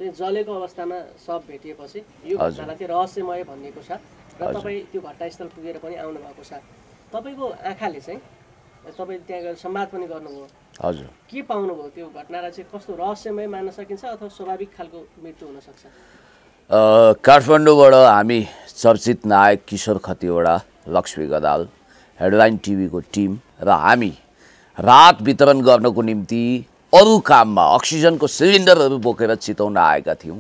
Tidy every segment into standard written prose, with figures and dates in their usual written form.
चाहिँ जलेको अवस्थामा शव भेटिएपछि यो घटनालाई चाहिँ रहस्यमय भनिएको छ र तपाईँ त्यो घटनास्थल पुगेर पनि आउनु भएको छ। तपाईँको आँखाले चाहिँ तपाईँले त्यहाँ गएर संवाद पनि गर्नुभयो। हजुर, के पाउनुभयो? त्यो घटनालाई चाहिँ कस्तो रहस्यमय मान्न सकिन्छ अथवा स्वाभाविक खालको मृत्यु हुनसक्छ? काठमाडौँबाट हामी चर्चित नायक किशोर खतिवडा, लक्ष्मी गदाल, हेडलाइन टिभीको टिम र हामी रात वितरण गर्नको निम्ति अरू काममा अक्सिजनको सिलिन्डरहरू बोकेर चितवन आएका थियौँ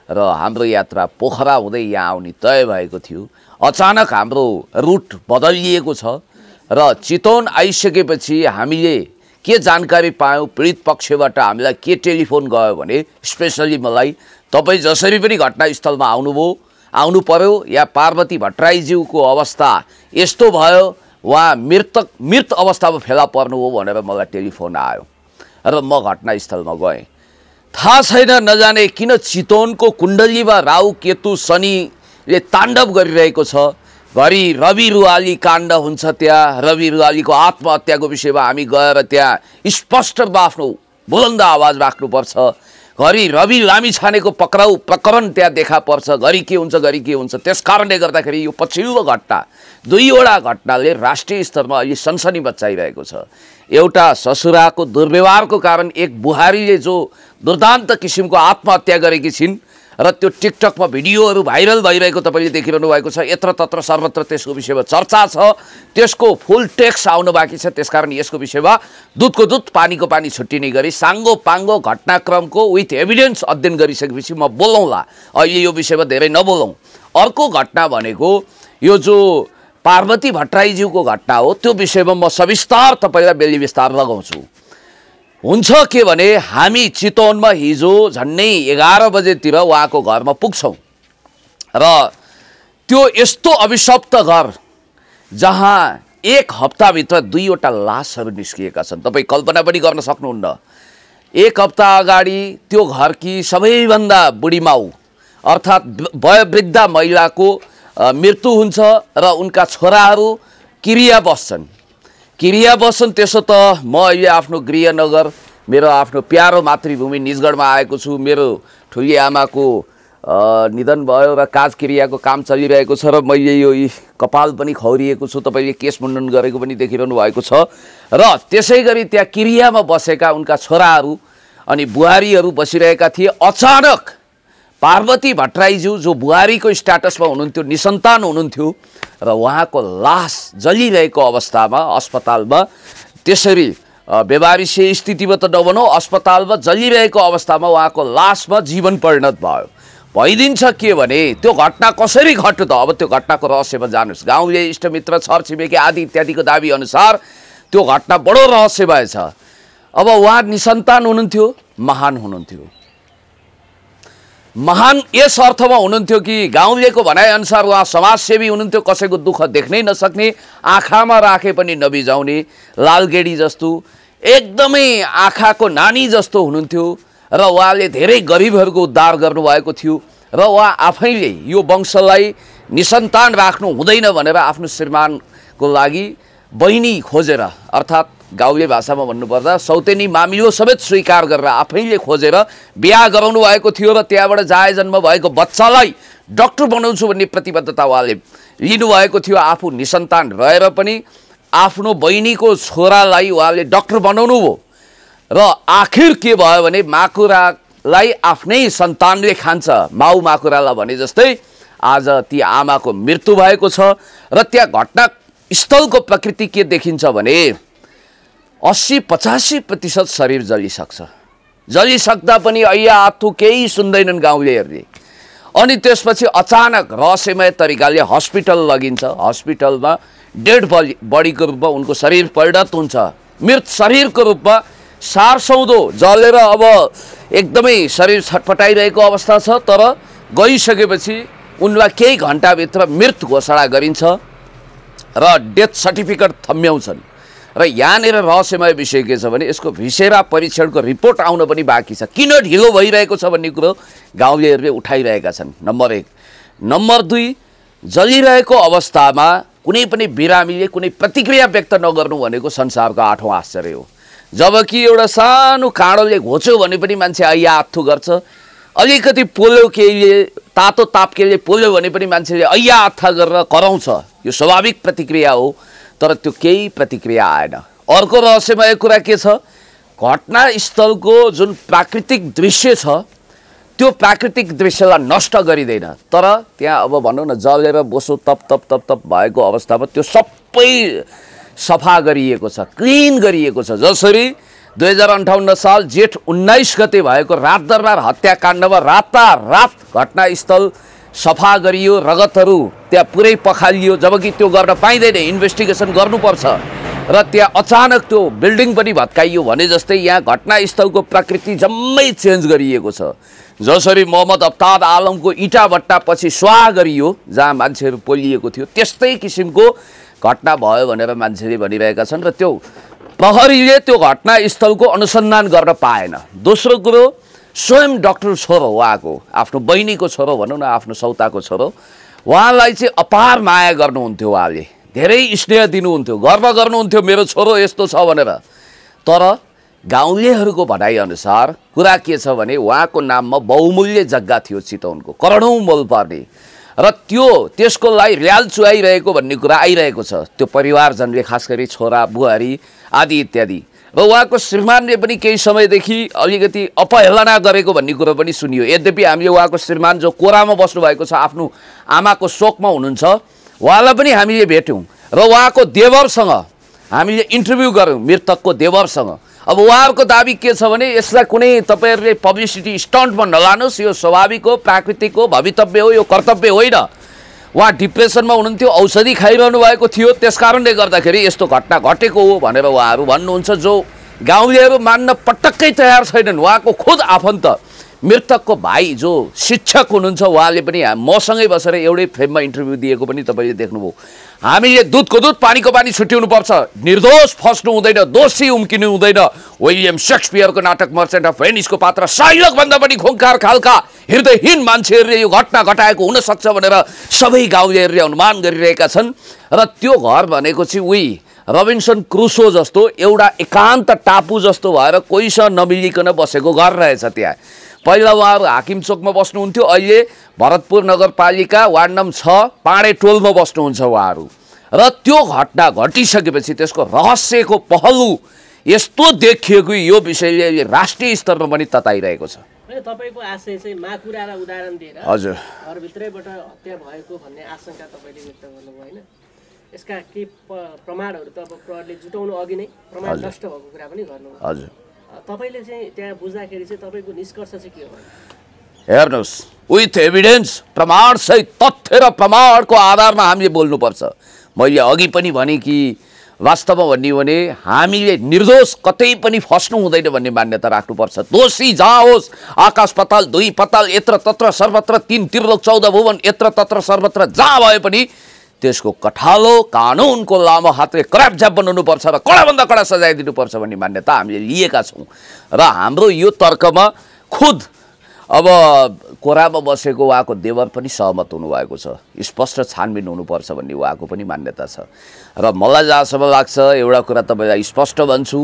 र हाम्रो यात्रा पोखरा हुँदै यहाँ आउने तय भएको थियो। अचानक हाम्रो रुट बदलिएको छ र चितवन आइसकेपछि हामीले के जानकारी पायौँ, पीडित पक्षबाट हामीलाई के टेलिफोन गयो भने, स्पेसली मलाई, तपाईँ जसरी पनि घटनास्थलमा आउनु पर्यो, या पार्वती भट्टराईज्यूको अवस्था यस्तो भयो, उहाँ मृत अवस्थामा फेला पर्नुभयो भनेर मलाई टेलिफोन आयो र म घटनास्थलमा गएँ। थाहा छैन नजाने किन चितवनको कुण्डलीमा राहु केतु शनिले ताण्डव गरिरहेको छ। घरि रवि रुवाली काण्ड हुन्छ, त्यहाँ रवि रुवालीको आत्महत्याको विषयमा हामी गएर त्यहाँ स्पष्ट आफ्नो बुलन्द आवाज राख्नुपर्छ। घरि रवि लामिछानेको पक्राउ प्रकरण त्यहाँ देखा पर्छ, घरि के हुन्छ। त्यस कारणले गर्दाखेरि यो पछिल्लो घटना, दुईवटा घटनाले राष्ट्रिय स्तरमा अहिले सनसनी मचाइरहेको छ। एउटा ससुराको दुर्व्यवहारको कारण एक बुहारीले जो दुर्दान्त किसिमको आत्महत्या गरेकी छिन् र त्यो टिकटकमा भिडियोहरू भाइरल भइरहेको तपाईँले देखिरहनु भएको छ। यत्र तत्र सर्वत्र त्यसको विषयमा चर्चा छ, त्यसको फुल टेक्स्ट आउनु बाँकी छ। त्यसकारण यसको विषयमा दुधको दुध पानीको पानी छुट्टिने गरी साङ्गो पाङ्गो घटनाक्रमको विथ एभिडेन्स अध्ययन गरिसकेपछि म बोलौँला, अहिले यो विषयमा धेरै नबोलौँ। अर्को घटना भनेको यो जो पार्वती भट्टराईज्यूको घटना हो, त्यो विषयमा म सविस्तार तपाईँलाई बेली विस्तार लगाउँछु। हुन्छ के भने हामी चितवनमा हिजो झन्डै 11 बजेतिर उहाँको घरमा पुग्छौँ र त्यो यस्तो अभिशप्त घर जहाँ एक हप्ताभित्र 2वटा लासहरू निस्किएका छन्। तपाईँ कल्पना पनि गर्न सक्नुहुन्न। एक हप्ता अगाडि त्यो घरकी सबैभन्दा बुढी माउ अर्थात् वयोवृद्ध महिलाको मृत्यु हुन्छ र उनका छोराहरू किरिया बस्छन्। त्यसो त म अहिले आफ्नो गृहनगर, मेरो आफ्नो प्यारो मातृभूमि निजगढमा आएको छु। मेरो ठुली आमाको निधन भयो र काजक्रियाको काम चलिरहेको छ र मैले यो कपाल पनि खौरिएको छु। तपाईँले केश मुण्डन गरेको पनि देखिरहनु भएको छ र त्यसै गरी त्यहाँ किरियामा बसेका उनका छोराहरू अनि बुहारीहरू बसिरहेका थिए। अचानक पार्वती भट्टराईज्यू जो बुहारीको स्ट्याटसमा हुनुहुन्थ्यो, निसन्तान हुनुहुन्थ्यो र उहाँको लास जलिरहेको अवस्थामा अस्पतालमा, त्यसरी बेवारिसे स्थितिमा त नभनौँ, अस्पतालमा जलिरहेको अवस्थामा उहाँको लासमा जीवन परिणत भयो। भइदिन्छ के भने त्यो घटना कसरी घट्यो त? अब त्यो घटनाको रहस्यमा जानुहोस्। गाउँले इष्टमित्र छरछिमेकी आदि इत्यादिको दाबी अनुसार त्यो घटना बडो रहस्यमय छ। अब उहाँ निसन्तान हुनुहुन्थ्यो, महान हुनुहुन्थ्यो। महान यस अर्थमा हुनुहुन्थ्यो कि गाउँलेको भनाइअनुसार उहाँ समाजसेवी हुनुहुन्थ्यो, कसैको दुःख देख्नै नसक्ने, आँखामा राखे पनि नबिजाउने, लालगेडी जस्तो एकदमै आँखाको नानी जस्तो हुनुहुन्थ्यो र उहाँले धेरै गरिबहरूको उद्धार गर्नुभएको थियो र उहाँ आफैले यो वंशलाई निसन्तान राख्नु हुँदैन भनेर आफ्नो श्रीमानको लागि बहिनी खोजेर, अर्थात् गाउँले भाषामा भन्नुपर्दा सौतेनी मामिलो समेत स्वीकार गरेर आफैले खोजेर बिहा गराउनु भएको थियो र त्यहाँबाट जाय जन्म भएको बच्चालाई डाक्टर बनाउँछु भन्ने प्रतिबद्धता उहाँले लिनुभएको थियो। आफू निसन्तान रहेर पनि आफ्नो बहिनीको छोरालाई उहाँले डाक्टर बनाउनु भयो र आखिर के भयो भने माकुरालाई आफ्नै सन्तानले खान्छ, माउ माकुरालाई भने जस्तै आज ती आमाको मृत्यु भएको छ र त्यहाँ घटनास्थलको प्रकृति के देखिन्छ भने 80-85% शरीर जलिसक्दा पनि ऐया आत्थु केही सुन्दैनन् गाउँलेहरूले। अनि त्यसपछि अचानक रहस्यमय तरिकाले हस्पिटल लगिन्छ। हस्पिटलमा डेड बडीको रूपमा उनको शरीर परिणत हुन्छ। मृत शरीरको रूपमा सारसौदो जलेर अब एकदमै शरीर छटपटाइरहेको अवस्था छ। तर गइसकेपछि उनलाई केही घन्टाभित्र मृत घोषणा गरिन्छ र डेथ सर्टिफिकेट थम्याउँछन्। र यहाँनिर रहस्यमय विषय के छ भने यसको भिसेरा परीक्षणको रिपोर्ट आउन पनि बाँकी छ। किन ढिलो भइरहेको छ भन्ने कुरो गाउँलेहरूले उठाइरहेका छन्, नम्बर 1। नम्बर 2, जलिरहेको अवस्थामा कुनै पनि बिरामीले कुनै प्रतिक्रिया व्यक्त नगर्नु भनेको संसारको 8औं आश्चर्य हो। जबकि एउटा सानो काँडोले घोच्यो भने पनि मान्छे ऐया आत्थु गर्छ। अलिकति पोल्यो केहीले तातो ताप केहीले पोल्यो भने पनि मान्छेले ऐया अत्था गरेर कराउँछ, यो स्वाभाविक प्रतिक्रिया हो। तर त्यो केही प्रतिक्रिया आएन। अर्को रहस्यमय कुरा के छ, घटनास्थलको जुन प्राकृतिक दृश्य छ त्यो प्राकृतिक दृश्यलाई नष्ट गरिँदैन, तर त्यहाँ अब भनौँ न जलेर बोसो तप तप तप तप भएको अवस्थामा त्यो सबै सफा गरिएको छ, क्लिन गरिएको छ। जसरी 2058 साल जेठ 19 गते भएको रातदरबार हत्याकाण्डमा रातारात घटनास्थल सफा गरियो, रगतहरू त्यहाँ पुरै पखालियो, जबकि त्यो गर्न पाइँदैन, इन्भेस्टिगेसन गर्नुपर्छ। र त्यहाँ अचानक त्यो बिल्डिङ पनि भत्काइयो भने जस्तै यहाँ घटनास्थलको प्रकृति जम्मै चेन्ज गरिएको छ। जसरी मोहम्मद अफ्ताब आलमको इँटा भट्टा पछि स्वाह गरियो जहाँ मान्छेहरू पोलिएको थियो, त्यस्तै किसिमको घटना भयो भनेर मान्छेले भनिरहेका छन्। र त्यो प्रहरीले त्यो घटनास्थलको अनुसन्धान गर्न पाएन। दोस्रो कुरो, स्वयं डाक्टर छोरो उहाँको आफ्नो बहिनीको छोरो भनौँ न, आफ्नो सौताको छोरो, उहाँलाई चाहिँ अपार माया गर्नुहुन्थ्यो, उहाँले धेरै स्नेह दिनुहुन्थ्यो, गर्व गर्नुहुन्थ्यो मेरो छोरो यस्तो छ भनेर। तर गाउँलेहरूको भनाइअनुसार कुरा के छ भने उहाँको नाममा बहुमूल्य जग्गा थियो चितवनको, करोडौँ मोल पर्ने, र त्यसको लागि र्याल चुहाइरहेको भन्ने कुरा आइरहेको छ। त्यो परिवारजनले, खास गरी छोरा बुहारी आदि इत्यादि, र उहाँको श्रीमानले पनि केही समयदेखि अलिकति अपहेलना गरेको भन्ने कुरो पनि सुनियो। यद्यपि हामीले उहाँको श्रीमान जो कोरामा बस्नुभएको छ, आफ्नो आमाको शोकमा हुनुहुन्छ, उहाँलाई पनि हामीले भेट्यौँ र उहाँको देवरसँग हामीले इन्टरभ्यू गऱ्यौँ, मृतकको देवरसँग। अब उहाँहरूको दाबी के छ भने यसलाई कुनै तपाईँहरूले पब्लिसिटी स्टन्टमा नलानुहोस्, यो स्वाभाविक हो, प्राकृतिक हो, भवितव्य हो, यो कर्तव्य होइन। उहाँ डिप्रेसनमा हुनुहुन्थ्यो, औषधि खाइरहनु भएको थियो, त्यस कारणले गर्दाखेरि यस्तो घटना घटेको हो भनेर उहाँहरू भन्नुहुन्छ, जो गाउँलेहरू मान्न पटक्कै तयार छैनन्। उहाँको खुद आफन्त मृतकको भाइ जो शिक्षक हुनुहुन्छ, उहाँले पनि मसँगै बसेर एउटै फ्रेममा इन्टरभ्यू दिएको पनि तपाईँले देख्नुभयो। हामीले दुधको दुध पानीको पानी छुट्याउनुपर्छ, निर्दोष फस्नु हुँदैन, दोषी उम्किनु हुँदैन। विलियम शेक्सपियरको नाटक मर्चेन्ट अफ भेनिसको पात्र साइलकभन्दा पनि खुङ्खार खालका हृदयहीन मान्छेहरूले यो घटना घटाएको हुनसक्छ भनेर सबै गाउँलेहरूले अनुमान गरिरहेका छन्। र त्यो घर भनेको चाहिँ उही रबिन्सन क्रुसो जस्तो एउटा एकान्त टापु जस्तो भएर कोहीसँग नमिलिकन बसेको घर रहेछ। त्यहाँ पहिला उहाँहरू हाकिम चोकमा बस्नुहुन्थ्यो, अहिले भरतपुर नगरपालिका वार्ड नम्बर 6 पाँडे टोलमा बस्नुहुन्छ उहाँहरू। र त्यो घटना घटिसकेपछि त्यसको रहस्यको पहलु यस्तो देखिएको यो विषयले राष्ट्रिय स्तरमा पनि तताइरहेको छ। तपाईँको आशय चाहिँ माकुरा र उदाहरण दिएर हजुर घरभित्रैबाट हत्या भएको भन्ने आशंका तपाईँले व्यक्त गर्नुभयो होइन? यसका केही प्रमाणहरू त अब प्रहरीले जुटाउनु अघि नै प्रमाण नष्ट भएको कुरा पनि गर्नुभयो। हजुर, तपाईँले चाहिँ त्यहाँ बुझ्दाखेरि चाहिँ तपाईँको निष्कर्ष चाहिँ के हो? हेर्नुहोस्, विथ एभिडेन्स, प्रमाणसहित तथ्य र प्रमाणको आधारमा हामीले बोल्नुपर्छ। मैले अघि पनि भने कि वास्तवमा भन्ने हो भने हामीले निर्दोष कतै पनि फस्नु हुँदैन भन्ने मान्यता राख्नुपर्छ। दोषी जहाँ होस्, आकाश पाताल दुई पाताल यत्र तत्र सर्वत्र, 3 त्रिलोक 14 भुवन यत्र तत्र सर्वत्र, जहाँ भए पनि त्यसको कठालो कानुनको लामो हातले करापझ्याप बनाउनुपर्छ र कडाभन्दा कडा सजाय दिनुपर्छ भन्ने मान्यता हामीले लिएका छौँ। र हाम्रो यो तर्कमा खुद अब कोरामा बसेको उहाँको देवर पनि सहमत हुनुभएको छ। स्पष्ट छानबिन हुनुपर्छ भन्ने उहाँको पनि मान्यता छ। र मलाई जहाँसम्म लाग्छ एउटा कुरा तपाईँलाई स्पष्ट भन्छु,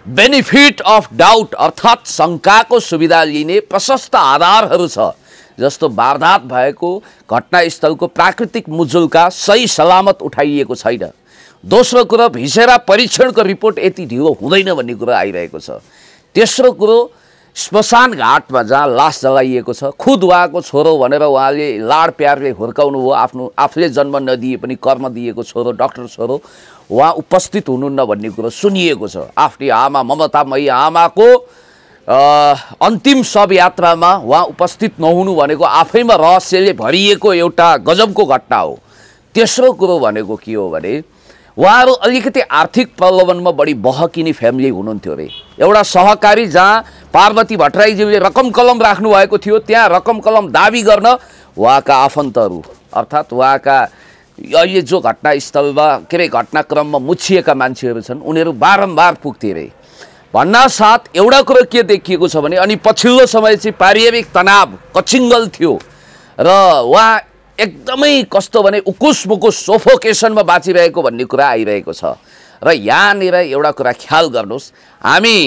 बेनिफिट अफ डाउट अर्थात् शङ्काको सुविधा लिने प्रशस्त आधारहरू छ। जस्तो वारदात भएको घटनास्थलको प्राकृतिक मुजुल्का सही सलामत उठाइएको छैन। दोस्रो कुरो, भिसेरा परीक्षणको रिपोर्ट यति ढिलो हुँदैन भन्ने कुरो आइरहेको छ। तेस्रो कुरो, श्मशान घाटमा जहाँ लास जलाइएको छ, खुद उहाँको छोरो भनेर उहाँले लाड प्यारले हुर्काउनु भयो, आफ्नो आफूले जन्म नदिए पनि कर्म दिएको छोरो, डाक्टर छोरो, उहाँ उपस्थित हुनुहुन्न भन्ने कुरो सुनिएको छ। आफ्नी आमा ममतामयी आमाको अन्तिम शव यात्रामा उहाँ उपस्थित नहुनु भनेको आफैमा रहस्यले भरिएको एउटा गजबको घटना हो। तेस्रो कुरो भनेको के हो भने उहाँहरू अलिकति आर्थिक प्रलोभनमा बढी बहकिने फ्यामिली हुनुहुन्थ्यो अरे। एउटा सहकारी जहाँ पार्वती भट्टराईज्यूले रकम कलम राख्नु भएको थियो, त्यहाँ रकम कलम दाबी गर्न उहाँका आफन्तहरू अर्थात् उहाँका अहिले जो घटनास्थलमा के अरे घटनाक्रममा मुछिएका मान्छेहरू छन् उनीहरू बारम्बार पुग्थे अरे। भन्नासाथ एउटा कुरो के देखिएको छ भने अनि पछिल्लो समय चाहिँ पारिवारिक तनाव कचिङ्गल थियो र उहाँ एकदमै कस्तो भने उकुस मुकुस सोफोकेसनमा बाँचिरहेको भन्ने कुरा आइरहेको छ। र यहाँनिर एउटा कुरा ख्याल गर्नुहोस्, हामी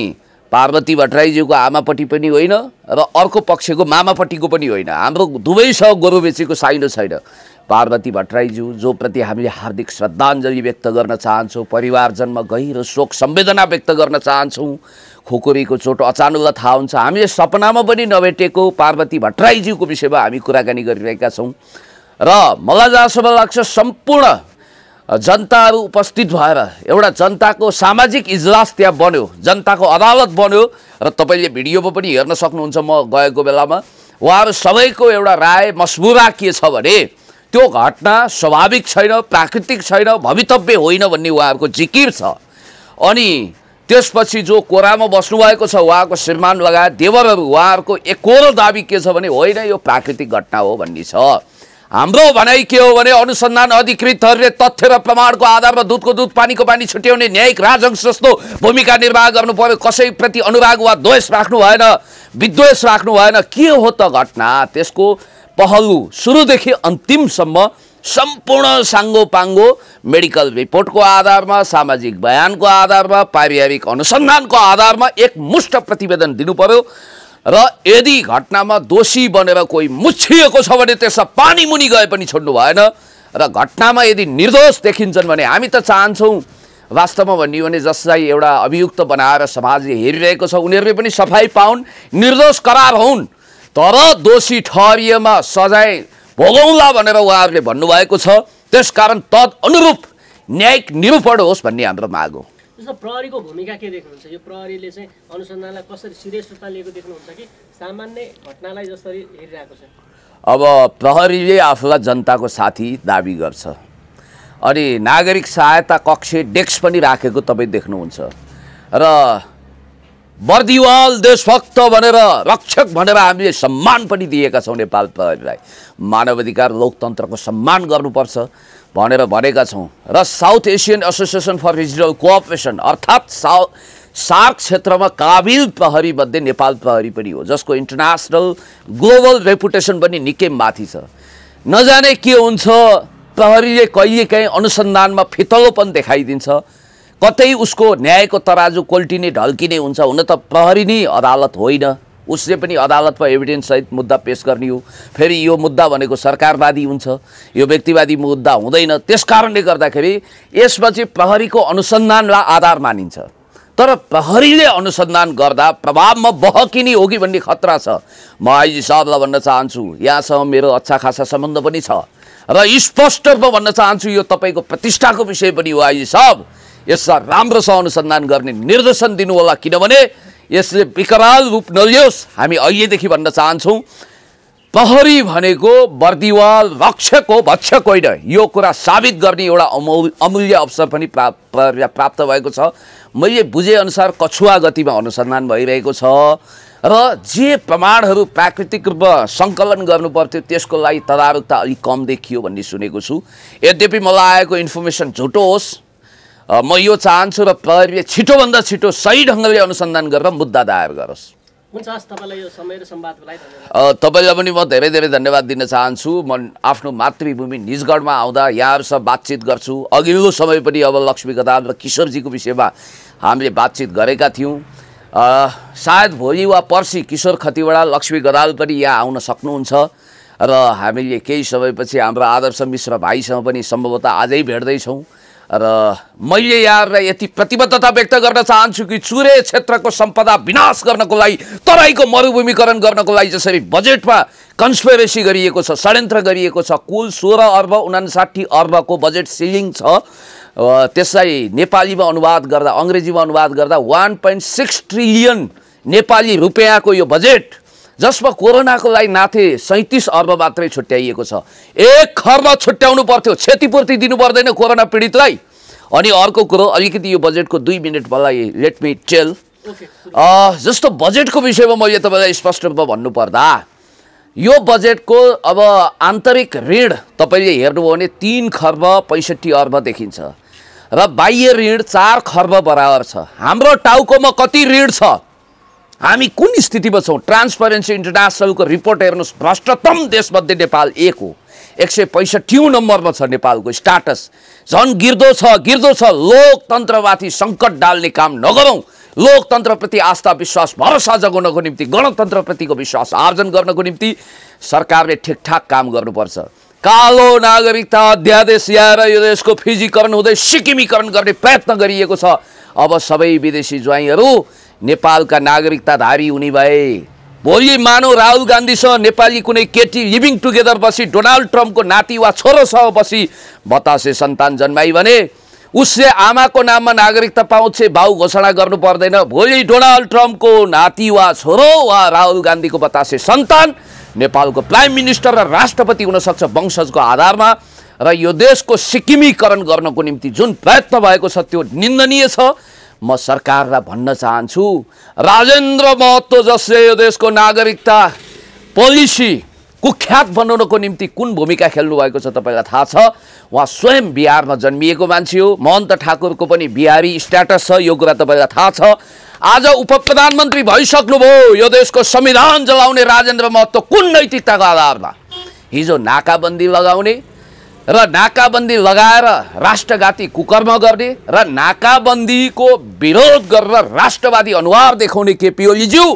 पार्वती भट्टराईज्यूको आमापट्टि पनि होइन र अर्को पक्षको मामापट्टिको पनि होइन। हाम्रो दुवैसँग गोरु बेचेको साइनो छैन। पार्वती भट्टराईज्यू जो प्रति हामीले हार्दिक श्रद्धाञ्जली व्यक्त गर्न चाहन्छौँ, परिवारजनमा गहिरो शोक संवेदना व्यक्त गर्न चाहन्छौँ। खुकुरीको चोट अचानक थाहा हुन्छ। हामीले सपनामा पनि नभेटेको पार्वती भट्टराईज्यूको विषयमा हामी कुराकानी गरिरहेका छौँ र मलाई जहाँसम्म लाग्छ सम्पूर्ण जनताहरू उपस्थित भएर एउटा जनताको सामाजिक इजलास त्यहाँ बन्यो, जनताको अदालत बन्यो र तपाईँले भिडियोमा पनि हेर्न सक्नुहुन्छ। म गएको बेलामा उहाँहरू सबैको एउटा राय मसमुरा के छ भने त्यो घटना स्वाभाविक छैन, प्राकृतिक छैन, भवितव्य होइन भन्ने उहाँहरूको जिकिर छ। अनि त्यसपछि जो कोरामा बस्नुभएको छ उहाँको श्रीमान लगायत देवरहरू, उहाँहरूको एकोरो दाबी के छ भने होइन यो प्राकृतिक घटना हो भन्ने छ। हाम्रो भनाइ के हो भने अनुसन्धान अधिकृतहरूले तथ्य र प्रमाणको आधारमा दुधको दुध पानीको पानी छुट्याउने न्यायिक राजहंस जस्तो भूमिका निर्वाह गर्नु पर्यो। कसैप्रति अनुराग वा द्वेष राख्नु भएन, विद्वेष राख्नु भएन। के हो त घटना, त्यसको पहलु सुरुदेखि अन्तिमसम्म सम्पूर्ण साङ्गोपाङ्गो मेडिकल रिपोर्टको आधारमा, सामाजिक बयानको आधारमा, पारिवारिक अनुसन्धानको आधारमा एकमुष्ट प्रतिवेदन दिनु पर्यो र यदि घटनामा दोषी बनेर कोही मुछिएको छ भने त्यसमा पानी मुनि गए पनि छोड्नु भएन र घटनामा यदि निर्दोष देखिन्छन् भने हामी त चाहन्छौँ वास्तवमा भन्यो भने जसलाई एउटा अभियुक्त बनाएर समाजले हेरिरहेको छ उनीहरूले पनि सफाई पाउन्, निर्दोष करार हुन्। तर दोषी ठहरिएमा सजाय भोगौँला भनेर उहाँहरूले भन्नुभएको छ। त्यसकारण तद अनुरूप न्यायिक निरूपण होस् भन्ने हाम्रो माग हो। जस्तो प्रहरीको भूमिका के देख्नुहुन्छ? यो प्रहरीले चाहिँ अनुसन्धानलाई कसरी सिरियस रूपमा लिएको देख्नुहुन्छ कि सामान्य घटनालाई जसरी हेरिरहेको छ? अब प्रहरीले आफूलाई जनताको साथी दाबी गर्छ अनि नागरिक सहायता कक्ष डेस्क पनि राखेको तपाईँ देख्नुहुन्छ र बर्दिवाल देशभक्त भनेर रक्षक भनेर हामीले सम्मान पनि दिएका छौँ। नेपाल प्रहरीलाई मानवाधिकार लोकतन्त्रको सम्मान गर्नुपर्छ भनेर भनेका छौँ र South Asian Association for Regional Cooperation अर्थात् सार्क क्षेत्रमा काबिल प्रहरी मध्ये नेपाल प्रहरी पनि हो, जसको इन्टरनेसनल ग्लोबल रेपुटेसन पनि निकै माथि छ। नजाने के हुन्छ, प्रहरीले कहिलेकाहीँ अनुसन्धानमा फितलोपन देखाइदिन्छ, कतै उसको न्यायको तराजु कोल्टिने ढल्किने हुन्छ। हुन त प्रहरी नै अदालत होइन, उसले पनि अदालतमा एभिडेन्स सहित मुद्दा पेश गर्ने हो। फेरि यो मुद्दा भनेको सरकारवादी हुन्छ, यो व्यक्तिवादी मुद्दा हुँदैन। त्यसकारणले गर्दाखेरि यसमा चाहिँ प्रहरीको अनुसन्धानलाई आधार मानिन्छ। तर प्रहरीले अनुसन्धान गर्दा प्रभावमा बहकिने हो कि भन्ने खतरा छ। म आइजी साहबलाई भन्न चाहन्छु, यहाँसँग मेरो अच्छा खासा सम्बन्ध पनि छ र स्पष्ट रूपमा भन्न चाहन्छु यो तपाईँको प्रतिष्ठाको विषय पनि हो। आइजी साहब यसलाई राम्रोसँग अनुसन्धान गर्ने निर्देशन दिनु होला, किनभने यसले विकराल रूप नलियोस्। हामी अहिलेदेखि भन्न चाहन्छौँ प्रहरी भनेको बर्दिवाल रक्षक हो, भक्षक होइन। यो कुरा साबित गर्ने एउटा अमूल्य अवसर पनि प्राप्त भएको छ। मैले बुझेअनुसार कछुवा गतिमा अनुसन्धान भइरहेको छ र जे प्रमाणहरू प्राकृतिक रूपमा सङ्कलन गर्नु पर्थ्यो त्यसको लागि तदारुकता अलिक कम देखियो भन्ने सुनेको छु। यद्यपि मलाई आएको इन्फर्मेसन झुटो होस्, म यो चाहन्छु र प्रहरीले छिटोभन्दा छिटो सही ढङ्गले अनुसन्धान गरेर मुद्दा दायर गरोस्। हुन्छ, हस्, तपाईँलाई यो समय र संवादको लागि धन्यवाद। तपाईँलाई पनि म धेरै धेरै धन्यवाद दिन चाहन्छु। म आफ्नो मातृभूमि निजगढमा आउँदा यहाँहरूसँग बातचित गर्छु। अघिल्लो समय पनि अब लक्ष्मी गदाल र किशोरजीको विषयमा हामीले बातचित गरेका थियौँ। सायद भोलि वा पर्सि किशोर खतिवडा, लक्ष्मी गदाल पनि यहाँ आउन सक्नुहुन्छ र हामीले केही समयपछि हाम्रो आदर्श मिश्र भाइसँग पनि सम्भवतः आजै भेट्दैछौँ। र मैले यहाँहरूलाई यति प्रतिबद्धता व्यक्त गर्न चाहन्छु कि चुरे क्षेत्रको सम्पदा विनाश गर्नको लागि, तराईको मरुभूमिकरण गर्नको लागि जसरी बजेटमा कन्स्पिरेसी गरिएको छ, षड्यन्त्र गरिएको छ, कुल 16 अर्ब 59 अर्बको बजेट सिलिङ छ। त्यसलाई नेपालीमा अनुवाद गर्दा, अङ्ग्रेजीमा अनुवाद गर्दा 1.6 ट्रिलियन नेपाली रुपियाँको यो बजेट, जसमा कोरोनाको लागि नाथे 37 अर्ब मात्रै छुट्याइएको छ। 1 खर्ब छुट्याउनु पर्थ्यो, क्षतिपूर्ति दिनु पर्दैन कोरोना पीडितलाई। अनि अर्को कुरो, अलिकति यो बजेटको 2 मिनट मलाई लेट मी टेल। जस्तो बजेटको विषयमा मैले तपाईँलाई स्पष्ट रूपमा भन्नुपर्दा यो बजेटको अब आन्तरिक ऋण तपाईँले हेर्नुभयो भने 3 खर्ब 65 अर्ब देखिन्छ र बाह्य ऋण 4 खर्ब बराबर छ। हाम्रो टाउकोमा कति ऋण छ, हामी कुन स्थितिमा छौँ? ट्रान्सपरेन्सी इन्टरनेसनलको रिपोर्ट हेर्नुहोस्, भ्रष्टतम देशमध्ये नेपाल 1 हो। 165औं नम्बरमा छ नेपालको स्टाटस। झन् गिर्दो छ। लोकतन्त्रमाथि सङ्कट डाल्ने काम नगरौँ। लोकतन्त्रप्रति आस्था विश्वास भरोसा जगाउनको निम्ति गणतन्त्रप्रतिको विश्वास आर्जन गर्नको निम्ति सरकारले ठिकठाक काम गर्नुपर्छ। कालो नागरिकता अध्यादेश ल्याएर यो देशको फिजीकरण हुँदै सिक्किमीकरण गर्ने प्रयत्न गरिएको छ। अब सबै विदेशी ज्वाइँहरू नेपालका नागरिकताधारी हुने भए भोलि मानव राहुल गान्धीसँग नेपाली कुनै केटी लिभिङ टुगेदर बसी डोनाल्ड ट्रम्पको नाति वा छोरोसँग बसी बतासे सन्तान जन्माई भने उसले आमाको नाममा नागरिकता पाउँछ, बाउ घोषणा गर्नु पर्दैन। भोलि डोनाल्ड ट्रम्पको नाति वा छोरो वा राहुल गान्धीको बतासे सन्तान नेपालको प्राइम मिनिस्टर र राष्ट्रपति हुन सक्छ वंशजको आधारमा। र यो देशको सिक्किमीकरण गर्नको निम्ति जुन प्रयत्न भएको छ त्यो निन्दनीय छ। म सरकारलाई भन्न चाहन्छु, राजेन्द्र महतो जसले यो देशको नागरिकता पोलिसी कुख्यात बनाउनको निम्ति कुन भूमिका खेल्नु भएको छ तपाईँलाई थाहा छ। उहाँ स्वयं बिहारमा जन्मिएको मान्छे हो। महन्त ठाकुरको पनि बिहारी स्ट्याटस छ, यो कुरा तपाईँलाई थाहा छ। आज उप प्रधानमन्त्री भइसक्नुभयो। यो देशको संविधान जलाउने राजेन्द्र महतो कुन नैतिकताको आधारमा हिजो नाकाबन्दी लगाउने र नाकाबन्दी लगाएर राष्ट्रघाती कुकर्म गर्ने र नाकाबन्दीको विरोध गरेर राष्ट्रवादी अनुहार देखाउने केपी ओलीज्यू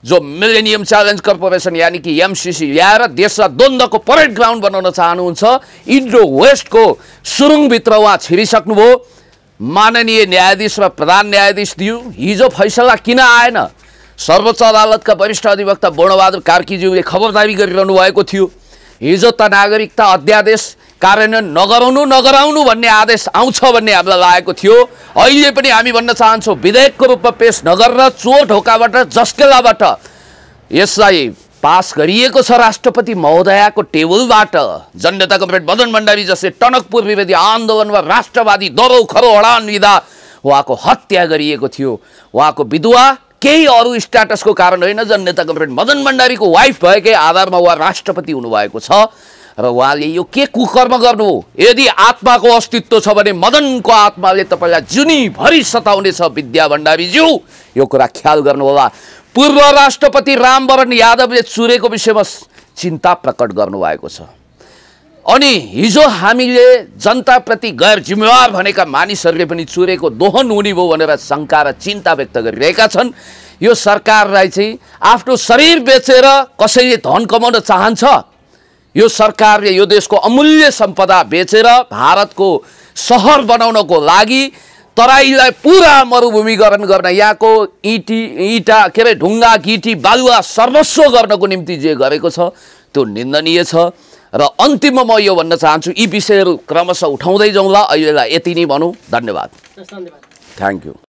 जो मिलेनियम च्यालेन्ज कर्पोरेसन यानी कि एमसीसी ल्याएर देशलाई द्वन्द्वको परेड ग्राउन्ड बनाउन चाहनुहुन्छ। इन्डो वेस्टको सुरुङभित्र उहाँ छिरिसक्नुभयो। माननीय न्यायाधीश र प्रधान न्यायाधीश दियो हिजो फैसला किन आएन? सर्वोच्च अदालतका वरिष्ठ अधिवक्ता बोर्णबहादुर कार्कीज्यूले खबरदारी गरिरहनु भएको थियो। हिजो त नागरिकता अध्यादेश कार्यान्वयन नगराउनु भन्ने आदेश आउँछ भन्ने हामीलाई लागेको थियो। अहिले पनि हामी भन्न चाहन्छौँ विधेयकको रूपमा पेश नगरेर चोर ढोकाबाट जस्केलाबाट यसलाई पास गरिएको छ राष्ट्रपति महोदयको टेबलबाट। जननेता कमरेड मदन भण्डारी जसले टनकपुर विरोधी आन्दोलनमा राष्ट्रवादी दरो खरो हडान लिँदा उहाँको हत्या गरिएको थियो। उहाँको विधवा केही अरू स्ट्याटसको कारण होइन, जननेता कमरेड मदन भण्डारीको वाइफ भएकै आधारमा उहाँ राष्ट्रपति हुनुभएको छ। र उहाँले यो के कुकर्म गर्नु? यदि आत्माको अस्तित्व छ भने मदनको आत्माले तपाईँलाई जुनीभरि सताउनेछ विद्या भण्डारीज्यू, यो कुरा ख्याल गर्नुहोला। पूर्व राष्ट्रपति रामवरण यादवले चुरेको विषयमा चिन्ता प्रकट गर्नुभएको छ। अनि हिजो हामीले जनताप्रति गैर जिम्मेवार भनेका मानिसहरूले पनि चुरेको दोहन हुने भयो भनेर शङ्का र चिन्ता व्यक्त गरिरहेका छन्। यो सरकारलाई चाहिँ आफ्नो शरीर बेचेर कसैले धन कमाउन चाहन्छ? यो सरकारले यो देशको अमूल्य सम्पदा बेचेर भारतको सहर बनाउनको लागि तराईलाई पुरा मरुभूमिकरण गर्न, यहाँको इँटा के अरे ढुङ्गा गिटी बालुवा सर्वस्व गर्नको निम्ति जे गरेको छ त्यो निन्दनीय छ। र अन्तिममा म यो भन्न चाहन्छु, यी विषयहरू क्रमशः उठाउँदै जाउँला। अहिलेलाई यति नै भनौँ। धन्यवाद। धन्यवाद। Thank you.